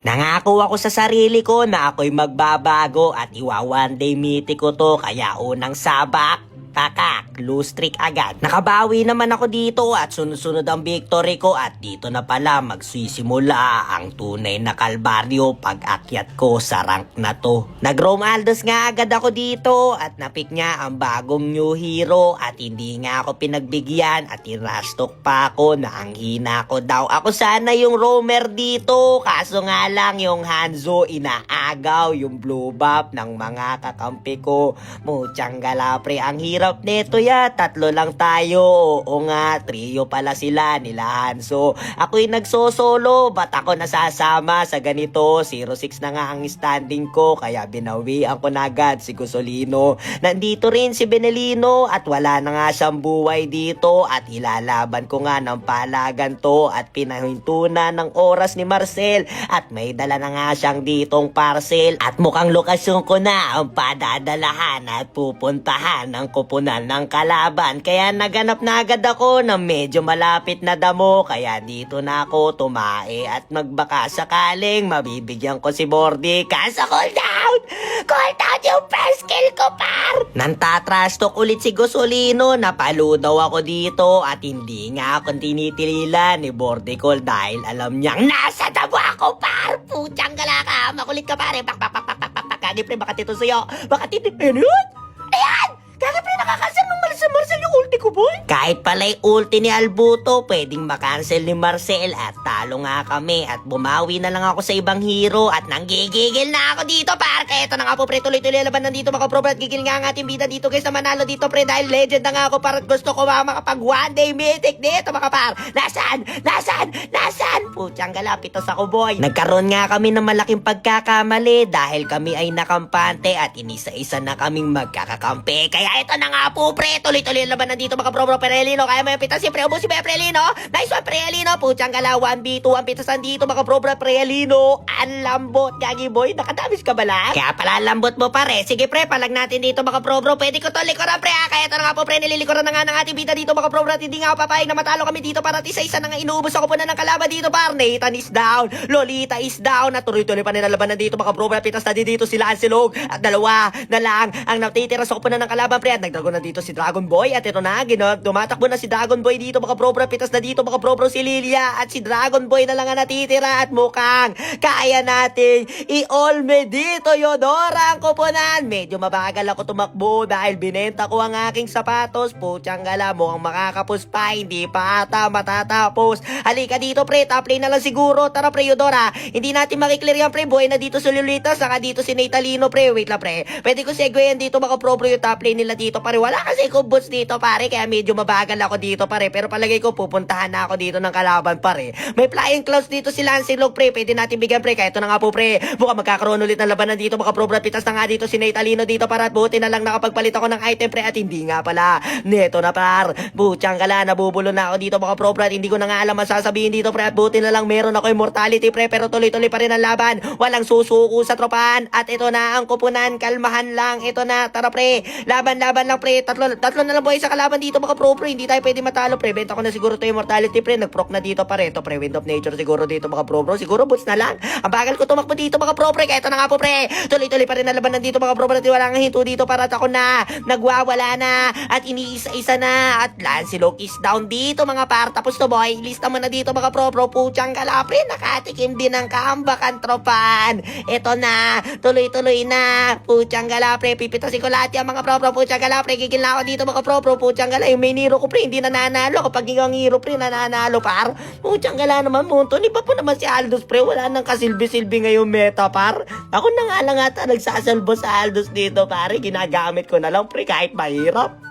Nangako ako sa sarili ko na ako'y magbabago at one day meeting ko to kaya unang sabak, takak, lose streak agad. Nakabawi naman ako dito at sunod-sunod ang victory ko at dito na pala magsisimula ang tunay na kalbaryo pag-akyat ko sa rank na to. Nag-Rome Aldos nga agad ako dito at napik nga ang bagong new hero at hindi nga ako pinagbigyan at irastok pa ako na ang hina ko daw. Ako sana yung roamer dito kaso nga lang yung Hanzo inaagaw yung blue buff ng mga kakampi ko. Muchang galapre ang hirap neto ya. Tatlo lang tayo. Oo nga, trio pala sila nila Hanzo. Ako'y nagsosolo. Ba't ako nasasama sa ganito? 0-6 na nga ang standing ko. Kaya binawian ko na agad si Gusolino. Nandito rin si Benelino at wala na nga siyang buhay dito. At ilalaban ko nga ng palagan to. At pinahintunan ng oras ni Marcel. At may dala na nga siyang ditong parcel. At mukhang lokasyon ko na ang padadalahan at pupuntahan ng kupunan ng kalaban. Kaya naganap na agad ako na medyo malapit na damo. Kaya dito na ako tumae at magbaka sakaling mabibigyan ko si Bordy. Kaso cooldown! Cooldown yung first kill ko, par! Nantatrastok ulit si Gusolino. Napalo daw ako dito at hindi nga ako tinitilila ni Bordy Call dahil alam niyang nasa damo ako, par! Putyang gala ka! Makulit ka, pare! Kagi pre, baka tito sa'yo! Baka tito... Ayan! Ayan! Kaya pre, nakakansel ng Marcel yung ulti ko, boy. Kahit pala'y ulti ni Albuto, pwedeng makancel ni Marcel at talo nga kami at bumawi na lang ako sa ibang hero at nanggigigil na ako dito, par. Kaya ito na nga po, pre, tuloy-tuloy laban nandito mga pro at gigil nga ang ating bida dito guys na manalo dito, pre, dahil legend na nga ako para gusto ko makapag one day mythic dito mga par. Nasaan? Putyang galapit sa ko, boy. Nagkaroon nga kami ng malaking pagkakamali dahil kami ay nakampante at inisa-isa na kaming magkakakampi. Kaya ito na nga po, pre, tuloy-tuloy laban nandito mga pro Perelino. Kaya may pitas si pre, ubusin mo yung Perelino. Nice one, Perelino. Putyang gala, 1v2 ang pitasan dito mga pro Perelino. Ang lambot, gagi boy. Nakadamis ka ba lang? Kaya pala lambot mo, pare. Sige pre, palag natin dito mga pro. Pwede ko to likoran, pre. Kaya ito na nga po, pre, nililikoran na nga ng ating bida dito mga pro. At hindi nga ako papayag na matalo kami dito para isa-isa na nga inuubos ako po na ng kalaban dito, par. Nathan is down. Lolita is down. At tuloy-tuloy pa nilalaban na dito mga pro. Pitas na dito sila Ansilog. At dalawa na lang ang natitira sa kupunan ng kalaban, pre. At nagdragon na dito si Dragon Boy. At ito na, dumatakbo na si Dragon Boy dito mga pro. Pitas na dito mga pro si Lilia. At si Dragon Boy na lang ang natitira. At mukhang kaya nating i-olme dito Yodora ang kupunan. Medyo mabagal ako tumakbo dahil binenta ko ang aking sapatos. Putyang gala mo ang makakapos pa. Hindi pa ata matatapos. Halika dito pre, top lane na lang siguro. Tara pre Yodora. Hindi natin makiklear yan pre. Buhay na dito si Lolita. Saka dito si Natalino pre. Wait lang pre. Pwede ko segwayan dito mga pro yung top lane nila dito pare. Wala kasi kubots dito pare. Kaya medyo mabagal ako dito pare. Pero palagay ko pupuntahan na ako dito ng kalaban pare. May flying clouds dito si Lancelot pre. Pwede natin bigyan pre. Kaya ito na nga po pre. Mukhang magkakaroon ulit ng labanan dito mga pro. Pitas na nga dito si Natalino dito para at buti na lang nakapagpalit ako ng item pre. At hindi nga pala. Neto na par. Butyang gala. Nabubulo na ako dito mga pro. At hindi ko na nga alam masasabihin dito pre. At buti na lang meron ako immortality pre. Pero tuloy-tuloy pa rin ang laban. Walang susuko sa tropahan. At ito na ang kupunan. Kalmahan lang. Ito na. Tara pre. Laban-laban lang pre. Tatlo na lang buhay sa kalaban dito mga pro. Hindi tayo pwede matalo pre. Benta ko na siguro to immortality pre. Nag-proc na dito pare. Ito pre. Wind of nature siguro dito mga pro. Siguro boots na lang. Ang bagal ko tumakbo dito mga pro. Kaya ito na nga po pre. Tuloy-tuloy pa rin ang laban nandito mga pro. Wala nga hinto dito para at ako na. Nagwawala na. At iniisa-isa na. At Lancelot is down dito mga par. Tapos to boy. Lista mo na dito mga pro. Putyang gala pre. Nakatikim din ng kahambakan tropan. Ito na. Tuloy-tuloy na. Putyang gala pre. Pipitasin ko lahat yung mga pro. Putyang gala pre. Gigil na ako dito mga pro. Putyang gala. Yung main hero ko pre. Hindi nananalo. Kapag yung hero pre nananalo par. Putyang gala naman mo. Iba po naman si Aldos pre. Wala nang kasilbi-silbi ngayong meta par. Ako na nga lang ata nagsasalbo sa Aldos dito pare. Ginagamit ko na lang pre kahit mahirap.